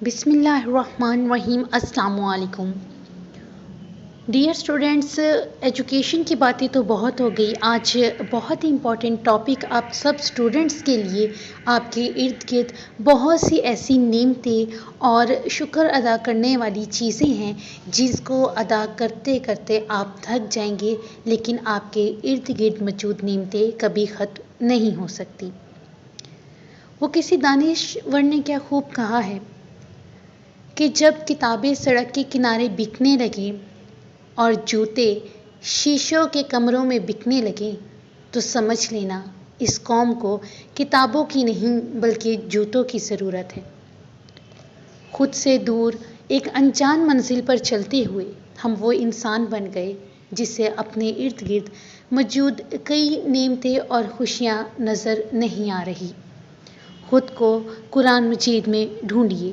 بسم اللہ الرحمن الرحیم۔ السلام علیکم ڈیئر اسٹوڈینٹس، ایجوکیشن کی باتیں تو بہت ہو گئی۔ آج بہت ہی امپورٹنٹ ٹاپک آپ سب اسٹوڈینٹس کے لیے، آپ کے ارد گرد بہت سی ایسی نعمتیں اور شکر ادا کرنے والی چیزیں ہیں جس کو ادا کرتے کرتے آپ تھک جائیں گے، لیکن آپ کے ارد گرد موجود نعمتیں کبھی ختم نہیں ہو سکتی۔ وہ کسی دانشور نے کیا خوب کہا ہے کہ جب کتابیں سڑک کے کنارے بکنے لگیں اور جوتے شیشوں کے کمروں میں بکنے لگیں تو سمجھ لینا اس قوم کو کتابوں کی نہیں بلکہ جوتوں کی ضرورت ہے۔ خود سے دور ایک انجان منزل پر چلتے ہوئے ہم وہ انسان بن گئے جسے اپنے ارد گرد موجود کئی نعمتیں اور خوشیاں نظر نہیں آ رہی۔ خود کو قرآن مجید میں ڈھونڈیے۔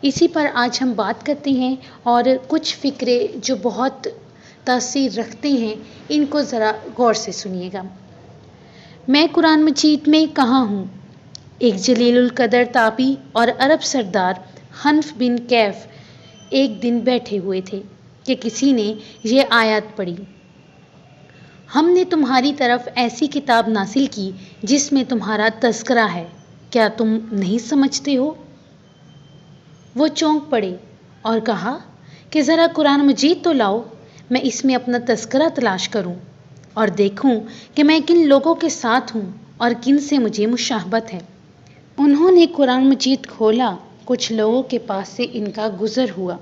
اسی پر آج ہم بات کرتے ہیں اور کچھ فقرے جو بہت تاثیر رکھتے ہیں ان کو ذرا غور سے سنیے گا۔ میں قرآن مجید میں کہاں ہوں؟ ایک جلیل القدر تابعی اور عرب سردار حنف بن کیف ایک دن بیٹھے ہوئے تھے کہ کسی نے یہ آیات پڑھی، ہم نے تمہاری طرف ایسی کتاب نازل کی جس میں تمہارا تذکرہ ہے، کیا تم نہیں سمجھتے ہو؟ وہ چونک پڑے اور کہا کہ ذرا قرآن مجید تو لاؤ، میں اس میں اپنا تذکرہ تلاش کروں اور دیکھوں کہ میں کن لوگوں کے ساتھ ہوں اور کن سے مجھے مشابہت ہے۔ انہوں نے قرآن مجید کھولا۔ کچھ لوگوں کے پاس سے ان کا گزر ہوا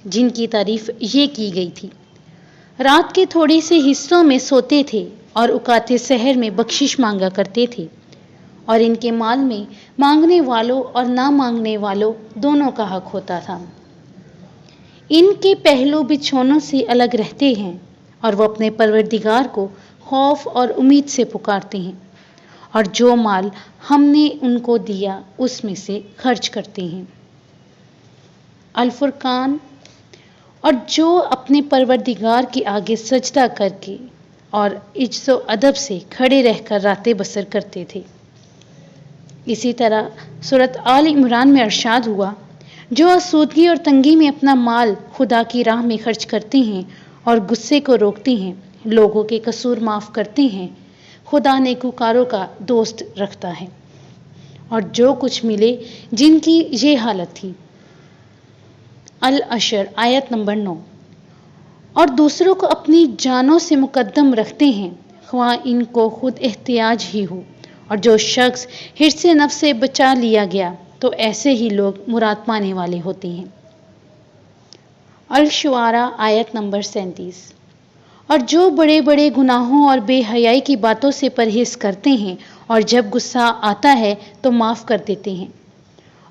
جن کی تعریف یہ کی گئی تھی، رات کے تھوڑے سے حصوں میں سوتے تھے اور اوقات سحر میں بخشش مانگا کرتے تھے، اور ان کے مال میں مانگنے والوں اور نہ مانگنے والوں دونوں کا حق ہوتا تھا۔ ان کے پہلو بچھونوں سے الگ رہتے ہیں اور وہ اپنے پروردگار کو خوف اور امید سے پکارتے ہیں، اور جو مال ہم نے ان کو دیا اس میں سے خرچ کرتے ہیں۔ الفرقان۔ اور جو اپنے پروردگار کے آگے سجدہ کر کے اور عجز و ادب سے کھڑے رہ کر راتیں بسر کرتے تھے۔ اسی طرح سورۃ آل عمران میں ارشاد ہوا، جو آسودگی اور تنگی میں اپنا مال خدا کی راہ میں خرچ کرتے ہیں اور غصے کو روکتے ہیں، لوگوں کے قصور معاف کرتے ہیں، خدا نیکوکاروں کا دوست رکھتا ہے۔ اور جو کچھ ملے جن کی یہ حالت تھی۔ العشر آیت نمبر 9۔ اور دوسروں کو اپنی جانوں سے مقدم رکھتے ہیں، خواہ ان کو خود احتیاج ہی ہو، اور جو شخص حرص نفس سے بچا لیا گیا تو ایسے ہی لوگ مراد پانے والے ہوتے ہیں۔ الشعراء آیت نمبر 37۔ اور جو بڑے بڑے گناہوں اور بے حیائی کی باتوں سے پرہیز کرتے ہیں اور جب غصہ آتا ہے تو معاف کر دیتے ہیں۔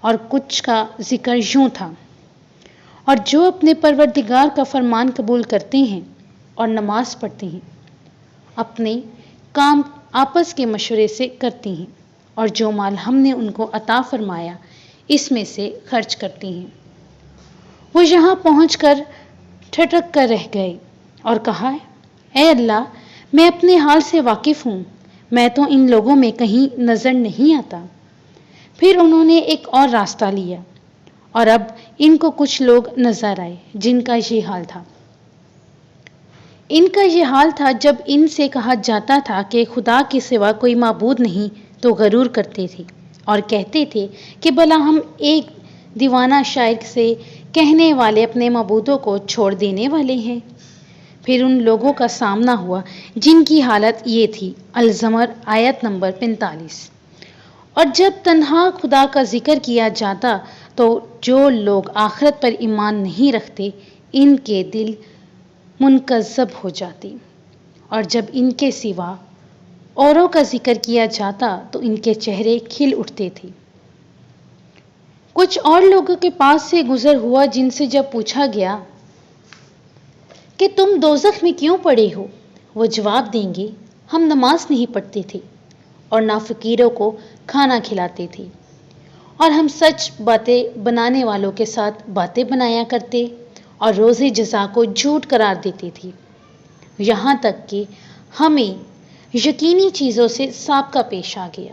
اور کچھ کا ذکر یوں تھا، اور جو اپنے پروردگار کا فرمان قبول کرتے ہیں اور نماز پڑھتے ہیں، اپنے کام آپس کے مشورے سے کرتے ہیں، اور جو مال ہم نے ان کو عطا فرمایا اس میں سے خرچ کرتے ہیں۔ وہ یہاں پہنچ کر ٹھٹک کر رہ گئے اور کہا، اے اللہ، میں اپنے حال سے واقف ہوں، میں تو ان لوگوں میں کہیں نظر نہیں آتا۔ پھر انہوں نے ایک اور راستہ لیا، اور اب ان کو کچھ لوگ نظر آئے جن کا یہ حال تھا۔ ان کا یہ حال تھا جب ان سے کہا جاتا تھا کہ خدا کے سوا کوئی معبود نہیں تو غرور کرتے تھے اور کہتے تھے کہ بھلا ہم ایک دیوانہ شاعر سے کہنے والے اپنے معبودوں کو چھوڑ دینے والے ہیں۔ پھر ان لوگوں کا سامنا ہوا جن کی حالت یہ تھی۔ الزمر آیت نمبر 45۔ اور جب تنہا خدا کا ذکر کیا جاتا تو جو لوگ آخرت پر ایمان نہیں رکھتے ان کے دل منقذب ہو جاتے، اور جب ان کے سوا اوروں کا ذکر کیا جاتا تو ان کے چہرے کھل اٹھتے تھے۔ کچھ اور لوگوں کے پاس سے گزر ہوا جن سے جب پوچھا گیا کہ تم دوزخ میں کیوں پڑے ہو، وہ جواب دیں گے، ہم نماز نہیں پڑھتے تھے اور نہ فقیروں کو کھانا کھلاتے تھے، اور ہم سچ باتیں بنانے والوں کے ساتھ باتیں بنایا کرتے اور روز جزا کو جھوٹ قرار دیتے تھے، یہاں تک کہ ہمیں یقینی چیزوں سے سابقہ پیش آ گیا۔